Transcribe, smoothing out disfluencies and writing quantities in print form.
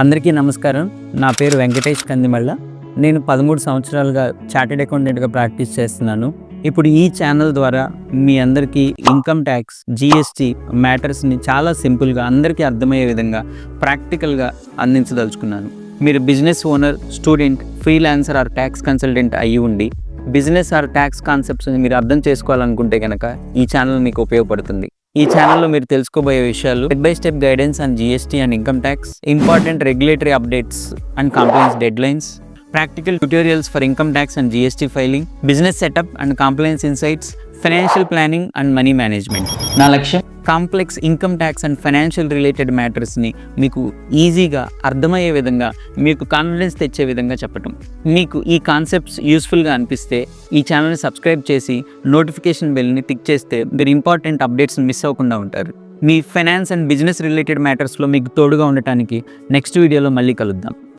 అందరికీ నమస్కారం. నా పేరు వెంకటేష్ కందిమళ్ళ. నేను 13 సంవత్సరాలుగా చార్టెడ్ అకౌంటెంట్‌గా ప్రాక్టీస్ చేస్తున్నాను. ఇప్పుడు ఈ ఛానల్ ద్వారా మీ అందరికీ ఇన్‌కమ్ ట్యాక్స్, జీఎస్టీ మ్యాటర్స్‌ని చాలా సింపుల్‌గా అందరికీ అర్థమయ్యే విధంగా ప్రాక్టికల్‌గా అందించదలుచుకున్నాను. మీరు business owner, student, freelancer R tax consultant అయ్యి ఉండి బిజినెస్ ఆర్ ట్యాక్స్ కాన్సెప్ట్స్‌ని మీరు అర్థం చేసుకోవాలనుకుంటే గనక ఈ ఛానల్ మీకు ఉపయోగపడుతుంది. ఈ ఛానల్లో మీరు తెలుసుకోబోయే విషయాలు step by step guidance on GST and income tax, important regulatory updates and complaints deadlines, practical tutorials for income tax and GST filing, business setup and compliance insights, financial planning and money management. నా లక్ష్యం complex income tax and financial related మ్యాటర్స్ని మీకు ఈజీగా అర్థమయ్యే విధంగా, మీకు confidence తెచ్చే విధంగా చెప్పటం. మీకు ఈ కాన్సెప్ట్స్ యూస్ఫుల్గా అనిపిస్తే ఈ ఛానల్ని సబ్స్క్రైబ్ చేసి నోటిఫికేషన్ బెల్ని టిక్ చేస్తే మీరు ఇంపార్టెంట్ అప్డేట్స్ని మిస్ అవ్వకుండా ఉంటారు. మీ ఫైనాన్స్ అండ్ బిజినెస్ రిలేటెడ్ మ్యాటర్స్లో మీకు తోడుగా ఉండటానికి నెక్స్ట్ వీడియోలో మళ్ళీ కలుద్దాం.